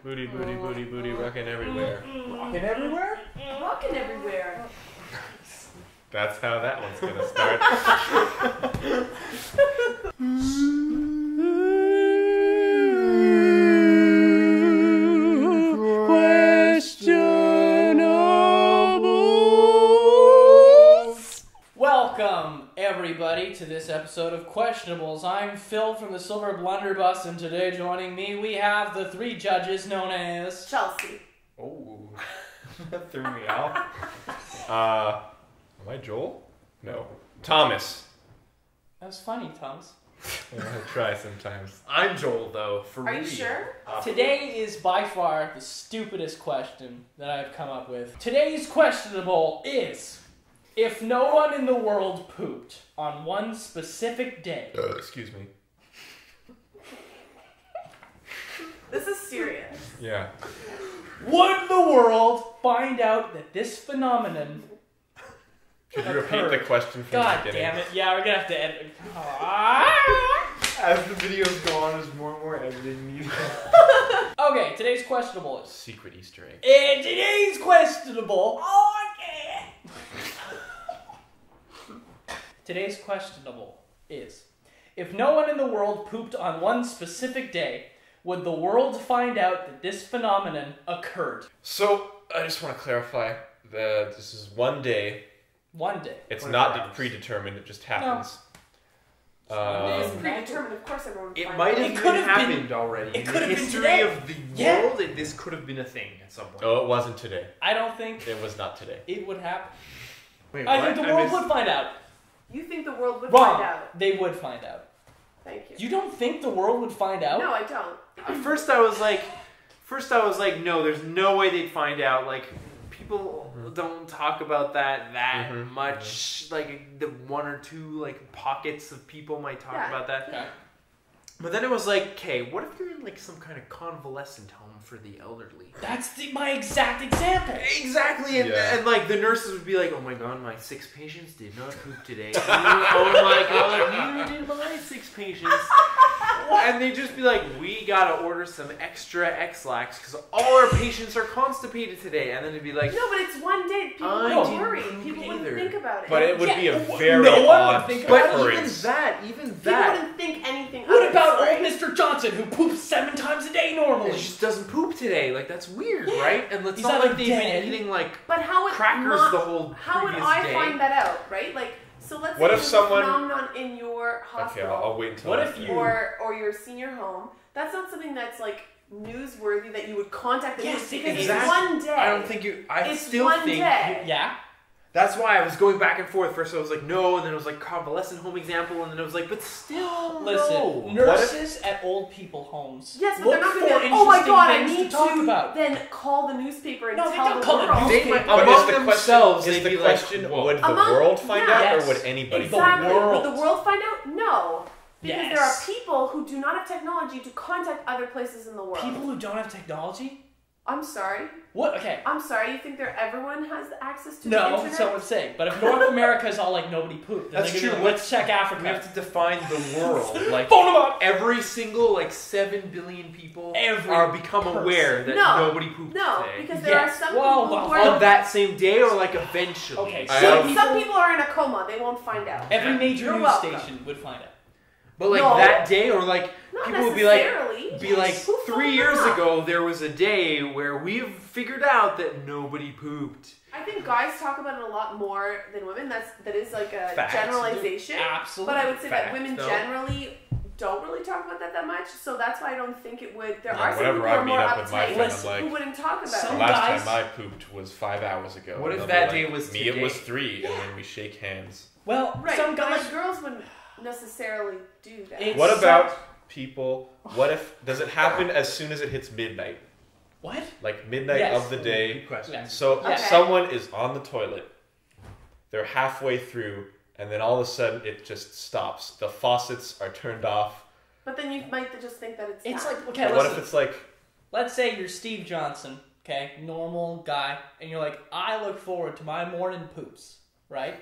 Booty, booty, booty, booty, rockin' everywhere. Rockin' everywhere? Rockin' everywhere. That's how that one's gonna start. Questionables! Welcome, everybody, to this episode of Questionables. I'm Phil from the Silver Blunderbuss, and today joining me we have the three judges known as... Chelsea. Oh, that threw me off. Am I Joel? No. Thomas. That was funny, Thomas. I try sometimes. I'm Joel, though, for real. Are you sure? Today is by far the stupidest question that I've come up with. Today's questionable is, if no one in the world pooped on one specific day... Excuse me. This is serious. Yeah. Would the world find out that this phenomenon... Should you repeat the question from God the beginning? damn it. Yeah, we're gonna have to edit. As the videos go on, there's more and more editing needed. Okay, today's questionable is... Secret Easter egg. And today's questionable... Oh, okay. Today's questionable is... If no one in the world pooped on one specific day, would the world find out that this phenomenon occurred? So, I just want to clarify that this is one day. One day. It's 24 not hours. predetermined, it just happens. It's predetermined. Of course, everyone. It finds might out. have It even could have been- happened already. it In could the have been history today. of the Yeah. world, this could have been a thing at some point. Oh, it wasn't today. I don't think It was not today. it would happen. Wait, I what? think the world would find out. You think the world would Wrong. find out? They would find out. Thank you. You don't think the world would find out? No, I don't. At first I was like, no, there's no way they'd find out. Like, people don't talk about that much. Like, the one or two, like, pockets of people might talk about that. Okay. But then it was like, okay, what if you're in, like, some kind of convalescent home for the elderly? That's my exact example. Exactly, and, Yeah. and like the nurses would be like, "Oh my god, my 6 patients did not poop today." Oh my god, neither did my 6 patients. And they'd just be like, "We gotta order some extra X-Lax because all our patients are constipated today." And then it'd be like, No, but it's one day. People I wouldn't didn't worry. poop People either. wouldn't think about it. But it would be a Yeah, very no one odd would think but about even occurrence. that, People that, wouldn't think anything. What of it, about old sorry. Mr. Johnson who poops 7 times a day it normally? just doesn't poop today. Like that's weird, Yeah. right? And it's He's not either like they've dead- been eating like But how would crackers not, the whole How would previous I day. find that out, right? Like, so let's What say if there's someone- a phenomenon in your Okay, hospital I'll wait until What if after. you- or your senior home. That's not something that's like newsworthy that you would contact the Yes, news because exactly. it's one day. I don't think you. I It's still one think. day. Yeah? That's why I was going back and forth. First I was like, no, and then it was like convalescent home example, and then I was like, but still, Listen, no. nurses at old people homes Yes, but look they're not for going to be like, oh my interesting god, I things need to talk about. then call the newspaper and No, they tell don't the call the world. newspaper. They might, But among is the themselves, question, is they'd the be question like, whoa. would the Among- world find out, yes. or would anybody The find Exactly. out? world. Would the world find out? No. Because Yes. there are people who do not have technology to contact other places in the world. People who don't have technology? I'm sorry. What? Okay. I'm sorry. You think everyone has access to the No, internet? so would say. But if North America is all like nobody pooped, then That's they're gonna true. be like, let's check We Africa. have to define the world. Like Phone them up! every single 7 billion people Every are become person. aware that No. nobody pooped No, today. because there are Yes. some Well, people who well, are... On that same day, or like eventually. Okay, I so have- Some people are in a coma. They won't find out. every major You're news welcome. station would find out. But like No. that day, or like Not people would be like, necessarily. Who 3 found years out? ago, there was a day where we've figured out that nobody pooped. I think guys talk about it a lot more than women. That is like a Facts. generalization. Absolutely. But I would say that Fact, women though. generally don't really talk about that much. So that's why I don't think it would. There Yeah, are some whenever people I who are meet more up with my uptight friend, I'm like, who wouldn't talk about the Some it. last guys- time I pooped was 5 hours ago. What And if they'll that be day was me? It was today? 3, and then we shake hands. Well, Right. some but guys... like girls wouldn't necessarily do that. It's- What so- about people? What if does it happen as soon as it hits midnight? What? Like midnight Yes. of the day. Good question. Yes. So Okay. someone is on the toilet. They're halfway through, and then all of a sudden it just stops. The faucets are turned off. But then you might just think that it's It's that. like, okay, And what listen. if it's like, Let's say you're Steve Johnson, okay, normal guy, and you're like, I look forward to my morning poops, right?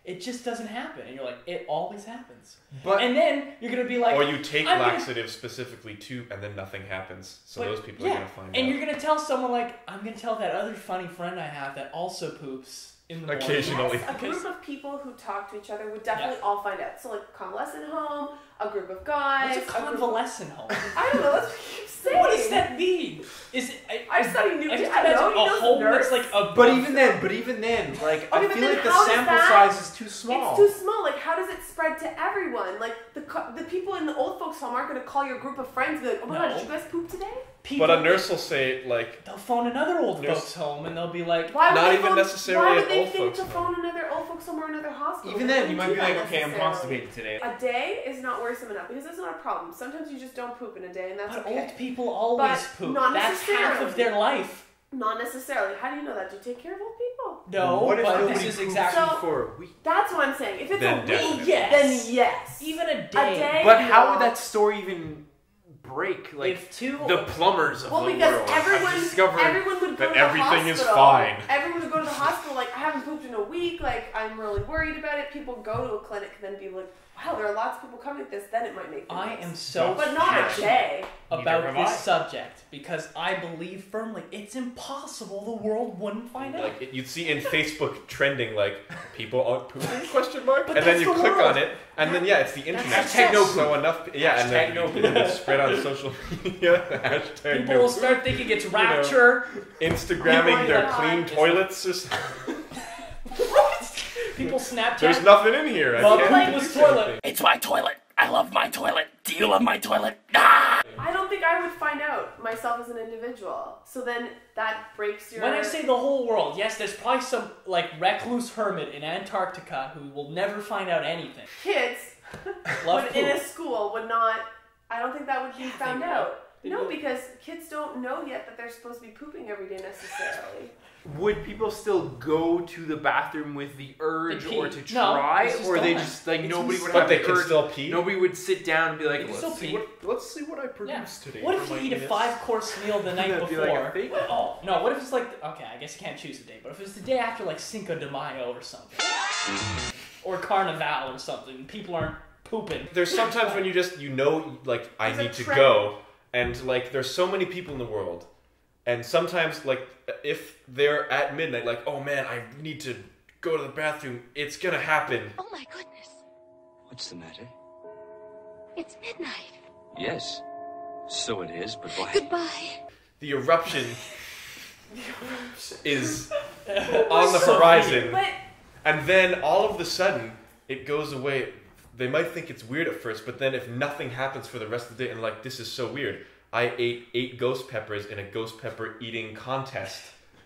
It just doesn't happen. And you're like, it always happens. But And then you're going to be like... Or you take I'm gonna- laxatives specifically too, and then nothing happens. So But, those people yeah, are gonna find and out. you're going to tell someone like, I'm going to tell that other funny friend I have that also poops in the morning. Occasionally. Yes, a group of people who talk to each other would definitely all find out. So like convalescent home, a group of guys. What's a convalescent home? I don't know. That's what you keep saying. What does that mean? Is it? I study I nuclear. just I imagine know. He a knows home nurse. that's like a. But even then, like Okay, I but feel then like the how does sample that- size is too small. It's too small. Like, how does it spread to everyone? Like, the people in the old folks' home aren't going to call your group of friends and be like, oh my god, No. did you guys poop today? people, But a nurse will say, like, they'll phone another old Nurse- folks home and they'll be like, Why would Not they even phone, necessarily why an would they old think folks to home. phone another old folks home or another hospital? Even They then, you wouldn't might do be that like, okay, I'm necessarily. constipated today. A day is not worrisome enough because that's not a problem. Sometimes you just don't poop in a day, and that's but okay. old people always But poop. not That's half of necessarily. their life. Not necessarily. How do you know that? Do you take care of old people? No, What if but nobody this is poops exactly. So- for a week? That's what I'm saying. If it's Then a week, definitely. Yes. then yes. Even a A day. day. But how no. would that story even break? Like if two. the plumbers of Well, the because world have discovered everyone would go that to the everything is hospital. fine. Everyone would go to the hospital like, I haven't pooped in a week. Like, I'm really worried about it. People go to a clinic and then be like, wow, there are lots of people coming at this. Then it might make the I news. am so But not a passionate day. Neither about have this I. subject because I believe firmly it's impossible the world wouldn't find out. Like you'd see in Facebook trending like people aren't pooping question mark, But and then that's you the click world. on it, and then yeah, it's the internet. Hashtag no So enough, yeah, and then Hashtag no it's spread on social media. Hashtag People no will poop. start thinking it's rapture. Instagramming Oh my their God. clean toilets. Or something. People Snapchat. There's nothing in here. I Well, can't like do this toilet. anything. It's my toilet. I love my toilet. Do you love my toilet? Ah! I don't think I would find out myself as an individual. So then that breaks your. When I say the whole world, yes, there's probably some like recluse hermit in Antarctica who will never find out anything. kids Love would, in a poop. school would not. I don't think that would be Yeah, found they would. out. They No, would. because kids don't know yet that they're supposed to be pooping every day necessarily. Would people still go to the bathroom with the urge They pee. or to No, try, it's just or they done. just like It's nobody just- would But have they the can urge? still pee. Nobody would sit down and be like, They can still pee. Let's see what I Yeah. produce today. What if for you my eat a penis. 5-course meal the night That'd be like a before? fake- Oh no! What if it's like okay? I guess you can't choose a day, but if it's the day after like Cinco de Mayo or something, or Carnival or something, people aren't pooping. There's sometimes when you just like I There's a need to trend. go, and like there's so many people in the world, and sometimes like if they're at midnight, like oh man, I need to go to the bathroom, it's gonna happen. Oh my goodness. What's the matter? It's midnight. Yes, so it is, but why? Goodbye. The eruption is on the horizon, But and then all of the sudden it goes away. They might think it's weird at first, but then if nothing happens for the rest of the day, and like this is so weird, I ate 8 ghost peppers in a ghost pepper eating contest,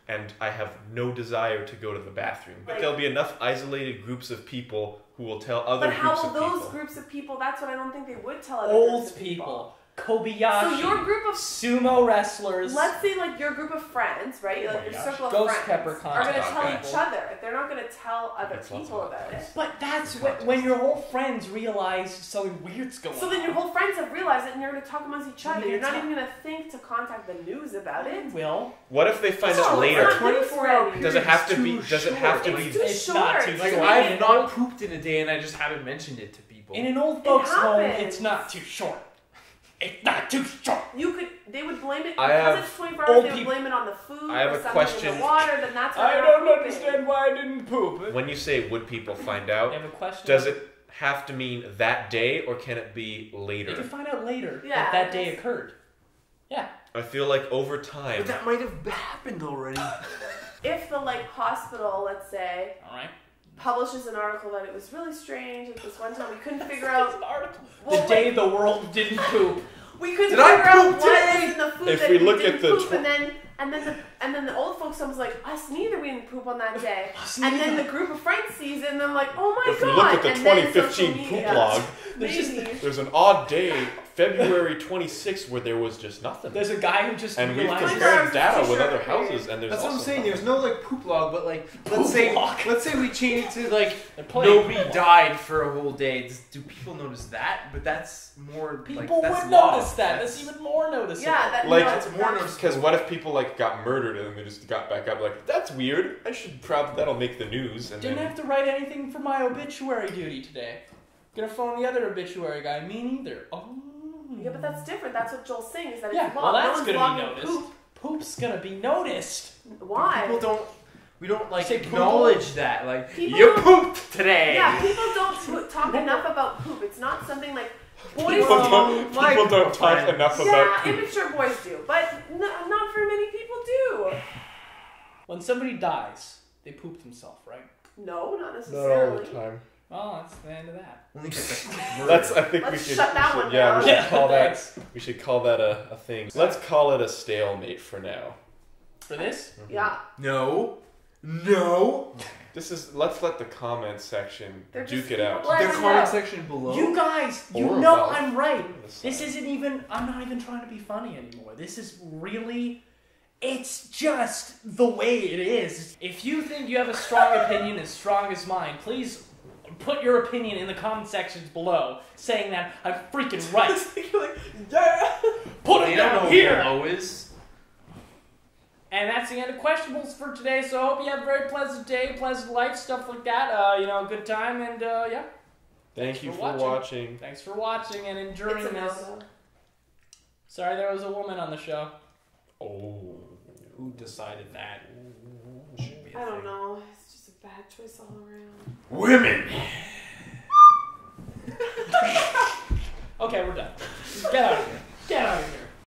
and I have no desire to go to the bathroom. But Like- there'll be enough isolated groups of people who will tell other but how groups will of those people. groups of people? That's what I don't think they would tell other Old groups of people, Kobayashi, So your group of sumo wrestlers. Let's say like your group of friends, right? Like your gosh. circle of Ghost friends pepper are going to contest tell people. each other. They're not going to tell other That's lots people of about it. contests. But that's when your whole friends realize something weird's going on. So then your whole friends have realized it, and you're going to talk amongst each other. You're You're not gonna even going to think to contact the news about it. will. What if they find No, out it's later? not 24-hour Does Does it have to Too be? Does it have to short. be? It's too It's short. not too Like, Like short. make I've it- not pooped in a day, and I just haven't mentioned it to people. In an old folks' home, happens. it's not too short. It's not too short. You could. They would blame it I because have it's 24 hours. old They would people- blame it on the food I have or a something in question. the water. Then that's why they're not pooping. why I didn't poop. When you say would people find I out, have a question. does it have to mean that day or can it be You later? can find out later Yeah, that day that's- occurred. Yeah. I feel like over time. But that might have happened already. If the like hospital, let's say, All right. publishes an article that it was really strange at this one time we couldn't figure out. The day the world didn't poop. We couldn't Did I figure out poop what today? was in the food If that we we look didn't at the poop, tw- and then the old folks home was like, us neither, we didn't poop on that day. Us And then neither. the group of friends sees it and they're like, oh my If we god. look at the and then 2015 social poop media. log, There's just- Maybe. there's an odd day February 26th where there was just nothing. There's a guy who just And we've realizes compared data with T-shirt other period. houses, and there's That's what I'm also saying. nothing. There's no like poop log, but like Poop log. let's say we change it to like They're playing nobody poop log. died for a whole day. Do people notice that? But that's more People like, that's would log. notice that. That's even more noticeable. Yeah, that Like, no, that's more that's- noticeable. Because what if people like got murdered and then they just got back up? Like, that's weird. I should probably that'll make the news. And Didn't then, have to write anything for my obituary duty today. Gonna phone the other obituary guy. Me neither. Oh. Yeah, but that's different. That's what Joel's saying is that Yeah, it's well, logged. that's no one's gonna be logging noticed. poop. Poop's gonna be noticed. Why? We don't like Say poop acknowledge that. Like People you don't- pooped today. Yeah, people don't talk enough about poop. It's not something like boys people do. don't, my people don't talk friends. enough Yeah, about poop. immature boys do, but not very many people do. When somebody dies, they poop themselves, right? No, not Not all necessarily. the time. Oh, that's the end of that. That's. I think Let's we should. shut that we one should- yeah, we down. should call that. Thanks. We should call that a thing. Let's call it a stalemate for now. For this? Yeah, No. This is. Let's let the comment section They're duke just it out. people The Let us comment know. section below. You guys, you Or know above. I'm right. The side. This isn't even, I'm not even trying to be funny anymore. This is really, it's just the way it is. If you think you have a strong opinion as strong as mine, please put your opinion in the comment sections below saying that I'm freaking right. You're like, yeah. Put They it don't know down what here. below is. And that's the end of questionables for today. So I hope you have a very pleasant day, pleasant life, stuff like that. Good time, and yeah. Thank you for for watching. Thanks for watching and enduring It's a this. no. Sorry, there was a woman on the show. Oh. Who decided that? I don't know. It's just a bad choice all around. Women.